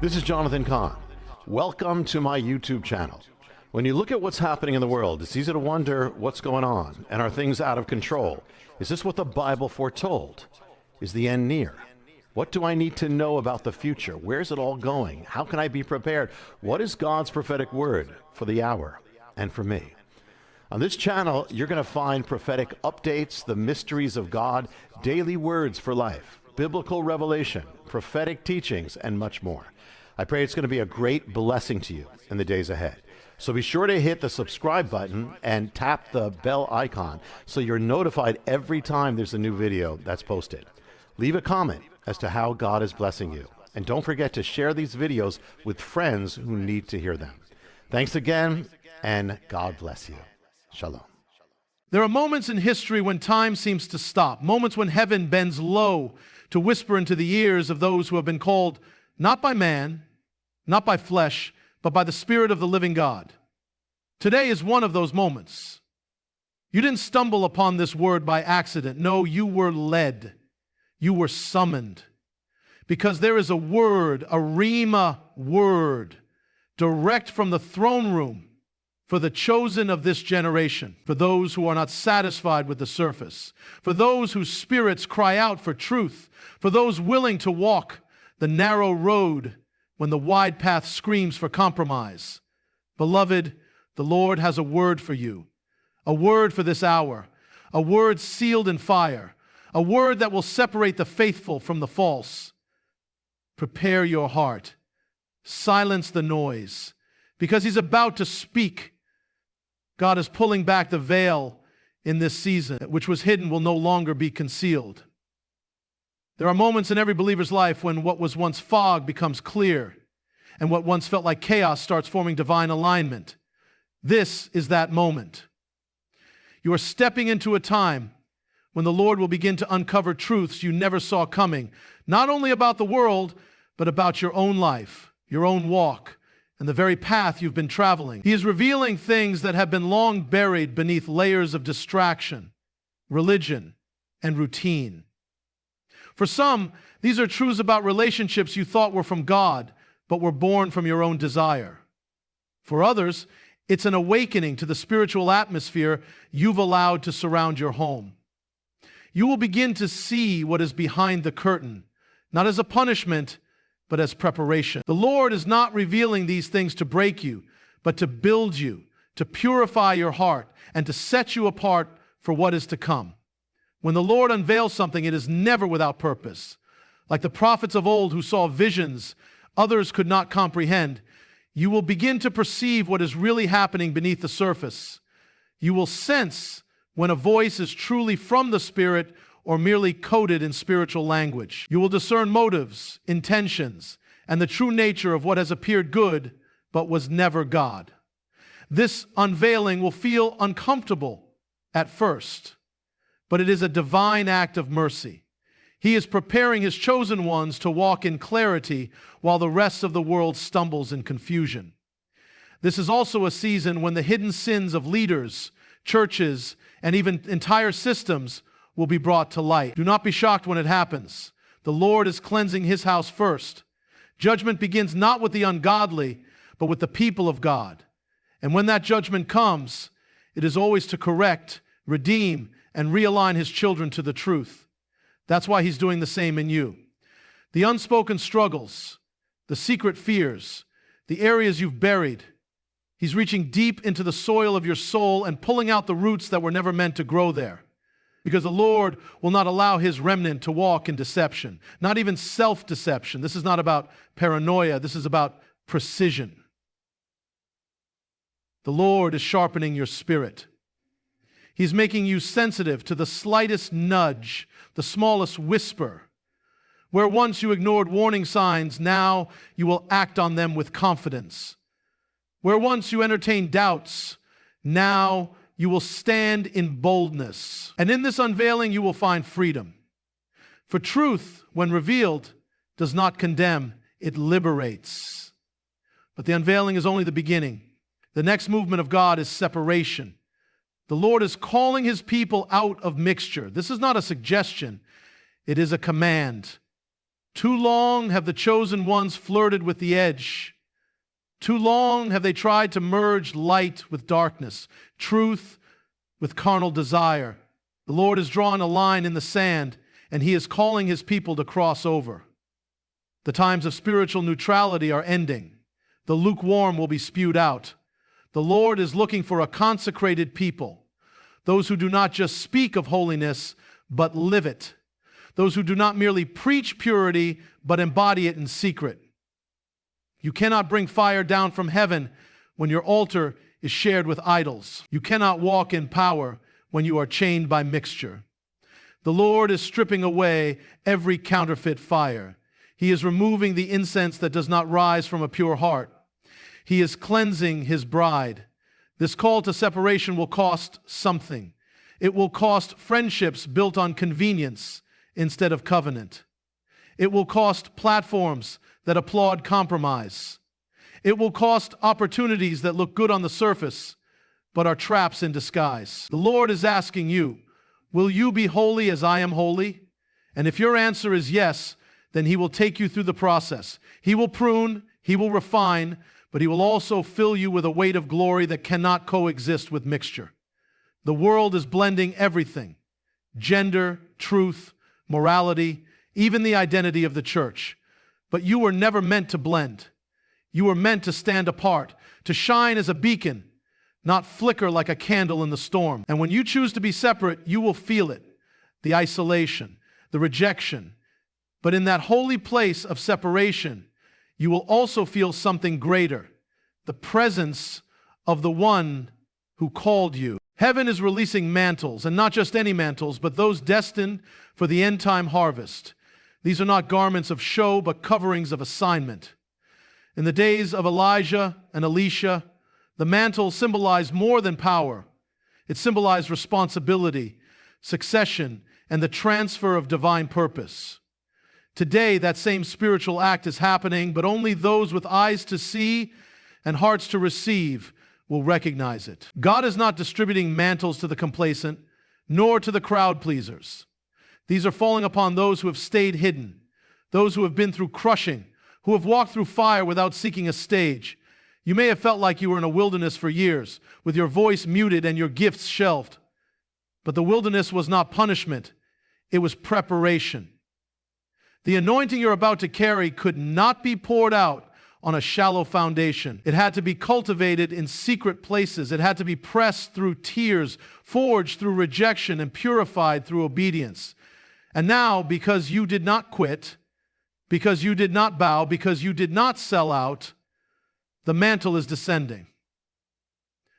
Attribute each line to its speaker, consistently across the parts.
Speaker 1: This is Jonathan Cahn. Welcome to my YouTube channel. When you look at what's happening in the world, it's easy to wonder what's going on, and are things out of control? Is this what the Bible foretold? Is the end near? What do I need to know about the future? Where's it all going? How can I be prepared? What is God's prophetic word for the hour and for me? On this channel, you're going to find prophetic updates, the mysteries of God, daily words for life, biblical revelation, prophetic teachings, and much more. I pray it's going to be a great blessing to you in the days ahead. So be sure to hit the subscribe button and tap the bell icon so you're notified every time there's a new video that's posted. Leave a comment as to how God is blessing you. And don't forget to share these videos with friends who need to hear them. Thanks again, and God bless you. Shalom.
Speaker 2: There are moments in history when time seems to stop, moments when heaven bends low to whisper into the ears of those who have been called not by man, not by flesh, but by the Spirit of the living God. Today is one of those moments. You didn't stumble upon this word by accident. No, you were led. You were summoned. Because there is a word, a Rhema word, direct from the throne room for the chosen of this generation, for those who are not satisfied with the surface, for those whose spirits cry out for truth, for those willing to walk the narrow road when the wide path screams for compromise. Beloved, the Lord has a word for you, a word for this hour, a word sealed in fire, a word that will separate the faithful from the false. Prepare your heart. Silence the noise, because He's about to speak. God is pulling back the veil in this season. Which was hidden will no longer be concealed. There are moments in every believer's life when what was once fog becomes clear, and what once felt like chaos starts forming divine alignment. This is that moment. You are stepping into a time when the Lord will begin to uncover truths you never saw coming, not only about the world, but about your own life, your own walk, and the very path you've been traveling. He is revealing things that have been long buried beneath layers of distraction, religion, and routine. For some, these are truths about relationships you thought were from God, but were born from your own desire. For others, it's an awakening to the spiritual atmosphere you've allowed to surround your home. You will begin to see what is behind the curtain, not as a punishment, but as preparation. The Lord is not revealing these things to break you, but to build you, to purify your heart, and to set you apart for what is to come. When the Lord unveils something, it is never without purpose. Like the prophets of old who saw visions others could not comprehend, you will begin to perceive what is really happening beneath the surface. You will sense when a voice is truly from the Spirit or merely coded in spiritual language. You will discern motives, intentions, and the true nature of what has appeared good but was never God. This unveiling will feel uncomfortable at first, but it is a divine act of mercy. He is preparing His chosen ones to walk in clarity while the rest of the world stumbles in confusion. This is also a season when the hidden sins of leaders, churches, and even entire systems will be brought to light. Do not be shocked when it happens. The Lord is cleansing His house first. Judgment begins not with the ungodly, but with the people of God. And when that judgment comes, it is always to correct, redeem, and realign His children to the truth. That's why He's doing the same in you. The unspoken struggles, the secret fears, the areas you've buried, He's reaching deep into the soil of your soul and pulling out the roots that were never meant to grow there. Because the Lord will not allow His remnant to walk in deception, not even self-deception. This is not about paranoia. This is about precision. The Lord is sharpening your spirit. He's making you sensitive to the slightest nudge, the smallest whisper. Where once you ignored warning signs, now you will act on them with confidence. Where once you entertained doubts, now you will stand in boldness. And in this unveiling, you will find freedom. For truth, when revealed, does not condemn, it liberates. But the unveiling is only the beginning. The next movement of God is separation. The Lord is calling His people out of mixture. This is not a suggestion. It is a command. Too long have the chosen ones flirted with the edge. Too long have they tried to merge light with darkness, truth with carnal desire. The Lord has drawn a line in the sand, and He is calling His people to cross over. The times of spiritual neutrality are ending. The lukewarm will be spewed out. The Lord is looking for a consecrated people, those who do not just speak of holiness, but live it. Those who do not merely preach purity, but embody it in secret. You cannot bring fire down from heaven when your altar is shared with idols. You cannot walk in power when you are chained by mixture. The Lord is stripping away every counterfeit fire. He is removing the incense that does not rise from a pure heart. He is cleansing His bride. This call to separation will cost something. It will cost friendships built on convenience instead of covenant. It will cost platforms that applaud compromise. It will cost opportunities that look good on the surface, but are traps in disguise. The Lord is asking you, will you be holy as I am holy? And if your answer is yes, then He will take you through the process. He will prune, He will refine, but He will also fill you with a weight of glory that cannot coexist with mixture. The world is blending everything: gender, truth, morality, even the identity of the church. But you were never meant to blend. You were meant to stand apart, to shine as a beacon, not flicker like a candle in the storm. And when you choose to be separate, you will feel it, the isolation, the rejection. But in that holy place of separation, you will also feel something greater, the presence of the one who called you. Heaven is releasing mantles, and not just any mantles, but those destined for the end-time harvest. These are not garments of show, but coverings of assignment. In the days of Elijah and Elisha, the mantle symbolized more than power. It symbolized responsibility, succession, and the transfer of divine purpose. Today, that same spiritual act is happening, but only those with eyes to see and hearts to receive will recognize it. God is not distributing mantles to the complacent, nor to the crowd pleasers. These are falling upon those who have stayed hidden, those who have been through crushing, who have walked through fire without seeking a stage. You may have felt like you were in a wilderness for years, with your voice muted and your gifts shelved. But the wilderness was not punishment, it was preparation. The anointing you're about to carry could not be poured out on a shallow foundation. It had to be cultivated in secret places. It had to be pressed through tears, forged through rejection, and purified through obedience. And now, because you did not quit, because you did not bow, because you did not sell out, the mantle is descending.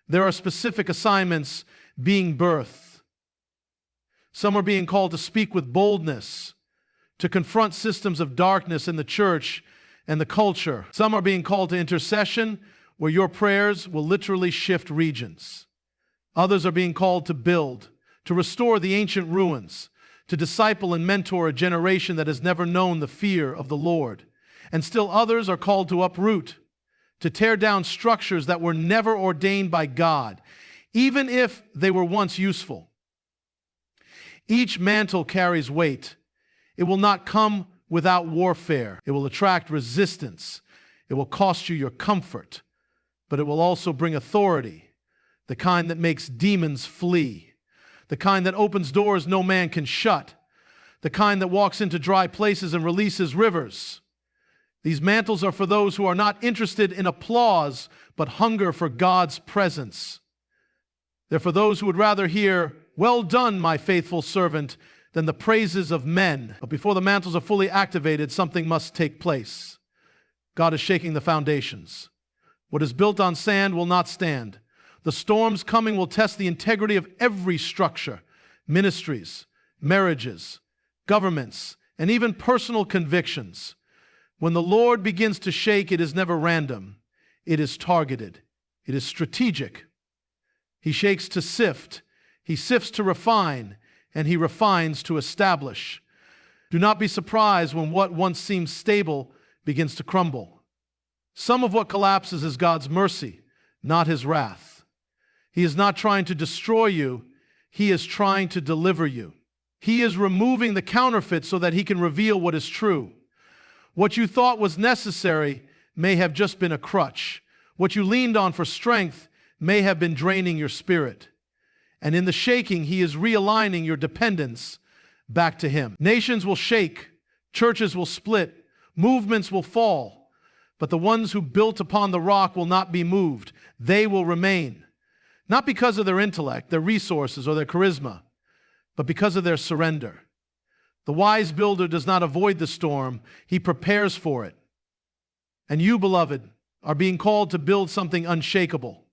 Speaker 2: There are specific assignments being birthed. Some are being called to speak with boldness, to confront systems of darkness in the church and the culture. Some are being called to intercession, where your prayers will literally shift regions. Others are being called to build, to restore the ancient ruins, to disciple and mentor a generation that has never known the fear of the Lord. And still others are called to uproot, to tear down structures that were never ordained by God, even if they were once useful. Each mantle carries weight. It will not come without warfare. It will attract resistance. It will cost you your comfort, but it will also bring authority, the kind that makes demons flee, the kind that opens doors no man can shut, the kind that walks into dry places and releases rivers. These mantles are for those who are not interested in applause, but hunger for God's presence. They're for those who would rather hear, "Well done, my faithful servant," than the praises of men. But before the mantles are fully activated, something must take place. God is shaking the foundations. What is built on sand will not stand. The storms coming will test the integrity of every structure, ministries, marriages, governments, and even personal convictions. When the Lord begins to shake, it is never random. It is targeted. It is strategic. He shakes to sift. He sifts to refine. And He refines to establish. Do not be surprised when what once seemed stable begins to crumble. Some of what collapses is God's mercy, not His wrath. He is not trying to destroy you. He is trying to deliver you. He is removing the counterfeit so that He can reveal what is true. What you thought was necessary may have just been a crutch. What you leaned on for strength may have been draining your spirit. And in the shaking, he is realigning your dependence back to him. Nations will shake, churches will split, movements will fall, but the ones who built upon the rock will not be moved. They will remain, not because of their intellect, their resources, or their charisma, but because of their surrender. The wise builder does not avoid the storm, he prepares for it. And you, beloved, are being called to build something unshakable.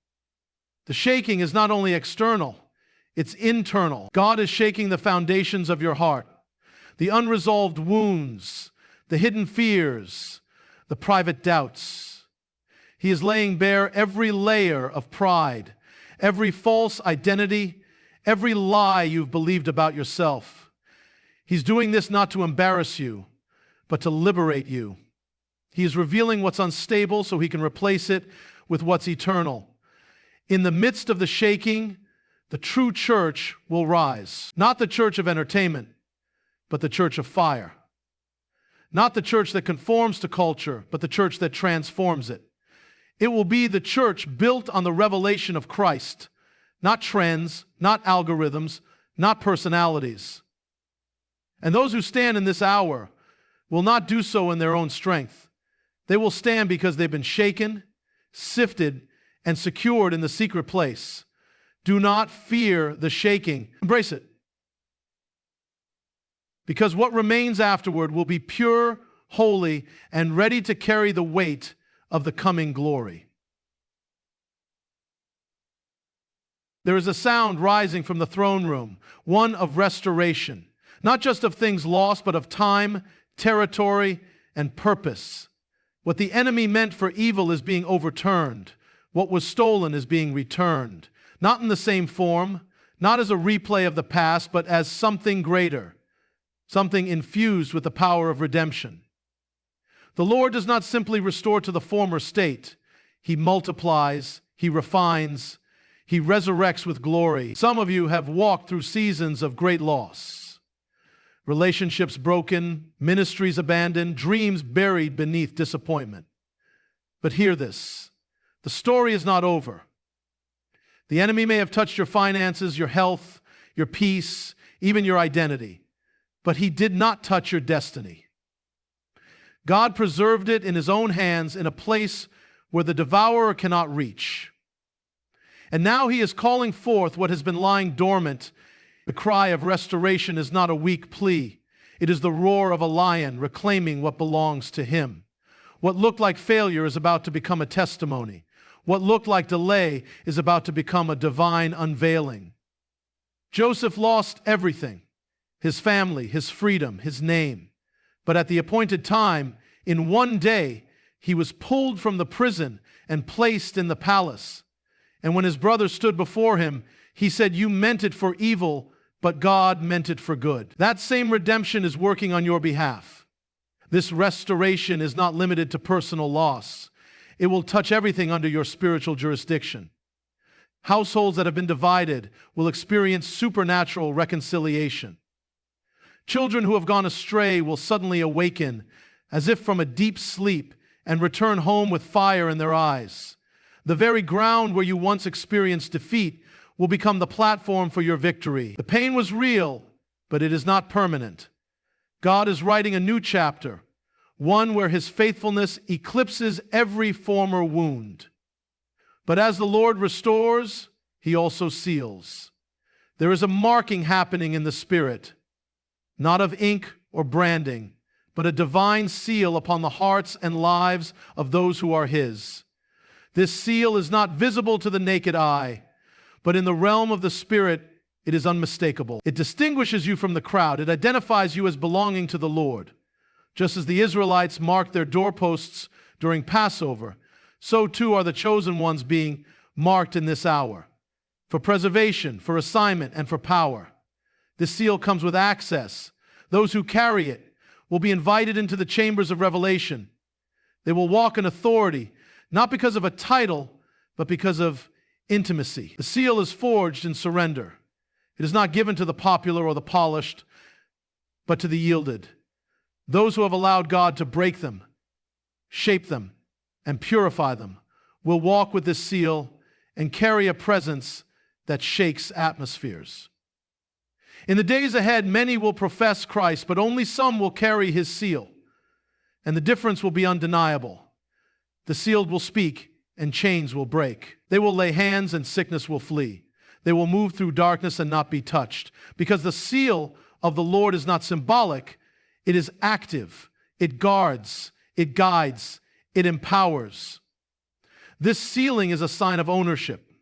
Speaker 2: The shaking is not only external, it's internal. God is shaking the foundations of your heart, the unresolved wounds, the hidden fears, the private doubts. He is laying bare every layer of pride, every false identity, every lie you've believed about yourself. He's doing this not to embarrass you, but to liberate you. He is revealing what's unstable so he can replace it with what's eternal. In the midst of the shaking, the true church will rise. Not the church of entertainment, but the church of fire. Not the church that conforms to culture, but the church that transforms it. It will be the church built on the revelation of Christ, not trends, not algorithms, not personalities. And those who stand in this hour will not do so in their own strength. They will stand because they've been shaken, sifted, and secured in the secret place. Do not fear the shaking. Embrace it. Because what remains afterward will be pure, holy, and ready to carry the weight of the coming glory. There is a sound rising from the throne room, one of restoration. Not just of things lost, but of time, territory, and purpose. What the enemy meant for evil is being overturned. What was stolen is being returned. Not in the same form, not as a replay of the past, but as something greater, something infused with the power of redemption. The Lord does not simply restore to the former state. He multiplies, He refines, He resurrects with glory. Some of you have walked through seasons of great loss. Relationships broken, ministries abandoned, dreams buried beneath disappointment. But hear this, the story is not over. The enemy may have touched your finances, your health, your peace, even your identity, but he did not touch your destiny. God preserved it in his own hands in a place where the devourer cannot reach. And now he is calling forth what has been lying dormant. The cry of restoration is not a weak plea. It is the roar of a lion reclaiming what belongs to him. What looked like failure is about to become a testimony. What looked like delay is about to become a divine unveiling. Joseph lost everything, his family, his freedom, his name. But at the appointed time, in one day, he was pulled from the prison and placed in the palace. And when his brothers stood before him, he said, "You meant it for evil, but God meant it for good." That same redemption is working on your behalf. This restoration is not limited to personal loss. It will touch everything under your spiritual jurisdiction. Households that have been divided will experience supernatural reconciliation. Children who have gone astray will suddenly awaken as if from a deep sleep and return home with fire in their eyes. The very ground where you once experienced defeat will become the platform for your victory. The pain was real, but it is not permanent. God is writing a new chapter, one where his faithfulness eclipses every former wound. But as the Lord restores, he also seals. There is a marking happening in the Spirit, not of ink or branding, but a divine seal upon the hearts and lives of those who are his. This seal is not visible to the naked eye, but in the realm of the Spirit, it is unmistakable. It distinguishes you from the crowd. It identifies you as belonging to the Lord. Just as the Israelites marked their doorposts during Passover, so too are the chosen ones being marked in this hour, for preservation, for assignment, and for power. This seal comes with access. Those who carry it will be invited into the chambers of revelation. They will walk in authority, not because of a title, but because of intimacy. The seal is forged in surrender. It is not given to the popular or the polished, but to the yielded. Those who have allowed God to break them, shape them, and purify them will walk with this seal and carry a presence that shakes atmospheres. In the days ahead, many will profess Christ, but only some will carry his seal, and the difference will be undeniable. The sealed will speak, and chains will break. They will lay hands, and sickness will flee. They will move through darkness and not be touched, because the seal of the Lord is not symbolic, it is active. It guards, it guides, it empowers. This sealing is a sign of ownership.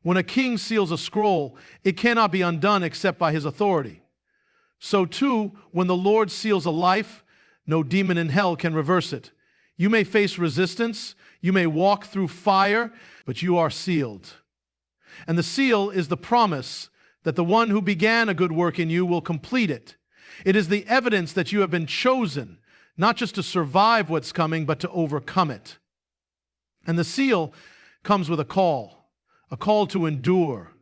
Speaker 2: When a king seals a scroll, it cannot be undone except by his authority. So too, when the Lord seals a life, no demon in hell can reverse it. You may face resistance, you may walk through fire, but you are sealed. And the seal is the promise that the one who began a good work in you will complete it. It is the evidence that you have been chosen, not just to survive what's coming, but to overcome it. And the seal comes with a call to endure,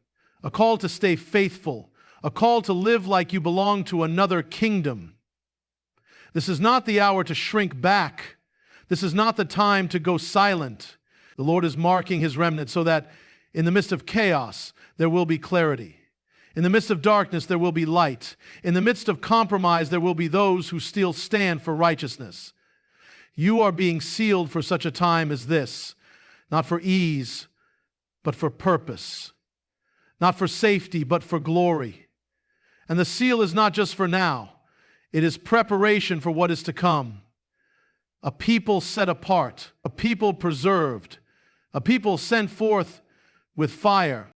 Speaker 2: a call to stay faithful, a call to live like you belong to another kingdom. This is not the hour to shrink back. This is not the time to go silent. The Lord is marking his remnant so that in the midst of chaos, there will be clarity. In the midst of darkness, there will be light. In the midst of compromise, there will be those who still stand for righteousness. You are being sealed for such a time as this, not for ease, but for purpose. Not for safety, but for glory. And the seal is not just for now. It is preparation for what is to come. A people set apart, a people preserved, a people sent forth with fire.